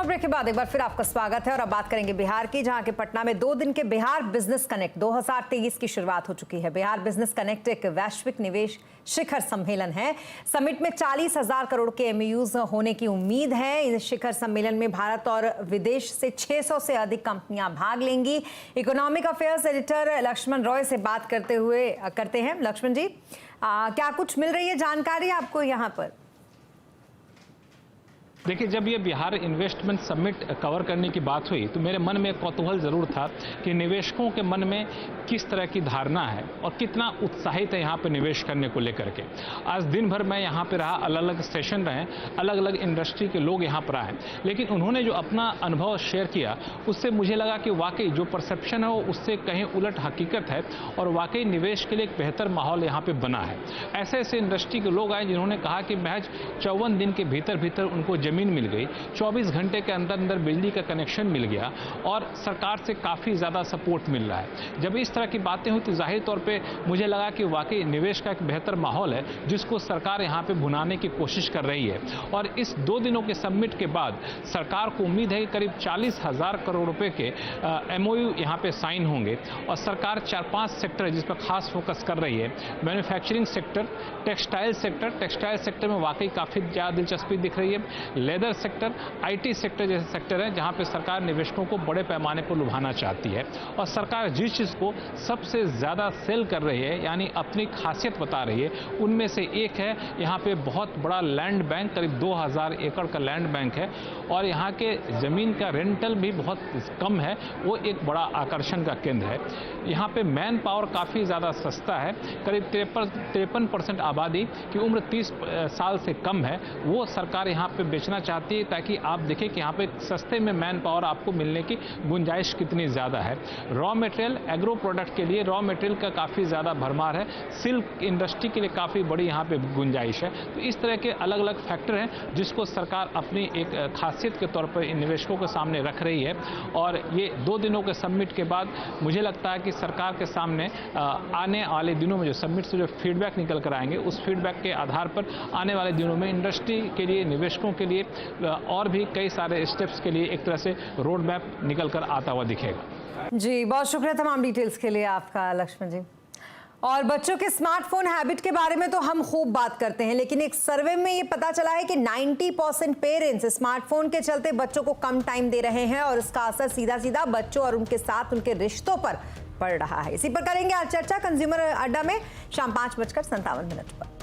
Short break के बाद एक बार फिर आपका स्वागत है और अब बात करेंगे बिहार की, जहां के पटना में 2 दिन के बिहार बिजनेस कनेक्ट 2023 की शुरुआत हो चुकी है। बिहार बिजनेस कनेक्ट एक वैश्विक निवेश शिखर सम्मेलन है। समिट में 40,000 करोड़ के एमओयूज होने की उम्मीद है। इस शिखर सम्मेलन में भारत और विदेश से 600 से अधिक कंपनियां भाग लेंगी। Economic affairs editor Lakshman Roy से बात करते हैं। लक्ष्मण जी, क्या कुछ मिल रही है जानकारी आपको यहाँ पर? देखिए, जब ये बिहार इन्वेस्टमेंट समिट कवर करने की बात हुई तो मेरे मन में एक कौतूहल जरूर था कि निवेशकों के मन में किस तरह की धारणा है और कितना उत्साहित है यहाँ पे निवेश करने को लेकर के। आज दिन भर मैं यहाँ पे रहा, अलग अलग सेशन रहे, अलग अलग इंडस्ट्री के लोग यहाँ पर आए, लेकिन उन्होंने जो अपना अनुभव शेयर किया उससे मुझे लगा कि वाकई जो परसेप्शन है वो उससे कहीं उलट हकीकत है और वाकई निवेश के लिए एक बेहतर माहौल यहाँ पे बना है। ऐसे ऐसे इंडस्ट्री के लोग आए जिन्होंने कहा कि महज 54 दिन के भीतर भीतर उनको जमीन मिल गई, 24 घंटे के अंदर अंदर बिजली का कनेक्शन मिल गया और सरकार से काफ़ी ज़्यादा सपोर्ट मिल रहा है। जब इस तरह की बातें हुई तो जाहिर तौर पे मुझे लगा कि वाकई निवेश का एक बेहतर माहौल है जिसको सरकार यहाँ पे भुनाने की कोशिश कर रही है। और इस 2 दिनों के समिट के बाद सरकार को उम्मीद है कि करीब 40,000 करोड़ रुपए के एमओयू यहाँ पे साइन होंगे और सरकार 4-5 सेक्टर जिस पर खास फोकस कर रही है। मैन्युफैक्चरिंग सेक्टर, टेक्सटाइल सेक्टर में वाकई काफ़ी ज़्यादा दिलचस्पी दिख रही है। लेदर सेक्टर, आईटी सेक्टर जैसे सेक्टर हैं जहां पे सरकार निवेशकों को बड़े पैमाने पर लुभाना चाहती है और सरकार जिस चीज़ को सबसे ज़्यादा सेल कर रही है यानी अपनी खासियत बता रही है उनमें से एक है यहाँ पे बहुत बड़ा लैंड बैंक, करीब 2000 एकड़ का लैंड बैंक है और यहाँ के ज़मीन का रेंटल भी बहुत कम है, वो एक बड़ा आकर्षण का केंद्र है। यहाँ पे मैन पावर काफ़ी ज़्यादा सस्ता है, करीब 53% आबादी की उम्र 30 साल से कम है, वो सरकार यहाँ पे बेचना चाहती है ताकि आप देखें कि यहाँ पे सस्ते में मैन पावर आपको मिलने की गुंजाइश कितनी ज़्यादा है। रॉ मटेरियल, एग्रो प्रोडक्ट के लिए रॉ मटेरियल का काफ़ी ज़्यादा भरमार है, सिल्क इंडस्ट्री के लिए काफ़ी बड़ी यहाँ पे गुंजाइश है। तो इस तरह के अलग अलग फैक्टर हैं जिसको सरकार अपनी एक खासियत के तौर पर इन निवेशकों के सामने रख रही है और ये 2 दिनों के समिट के बाद मुझे लगता है कि सरकार के सामने आने वाले दिनों में जो समिट से जो फीडबैक निकल कर आएंगे उस फीडबैक के आधार पर आने वाले दिनों में इंडस्ट्री के लिए, निवेशकों के लिए और भी कई सारे स्टेप्स के लिए एक तरह से रोड मैप निकल कर आता हुआ दिखेगा। जी, बहुत शुक्रिया तमाम डिटेल्स के लिए आपका लक्ष्मण जी। और बच्चों के स्मार्टफोन हैबिट के बारे में तो हम खूब बात करते हैं, लेकिन एक सर्वे में ये पता चला है कि 90% पेरेंट्स स्मार्टफोन के चलते बच्चों को कम टाइम दे रहे हैं और इसका असर सीधा सीधा बच्चों और उनके साथ उनके रिश्तों पर पड़ रहा है। इसी पर करेंगे आज चर्चा कंज्यूमर अड्डा में शाम 5:57 पर।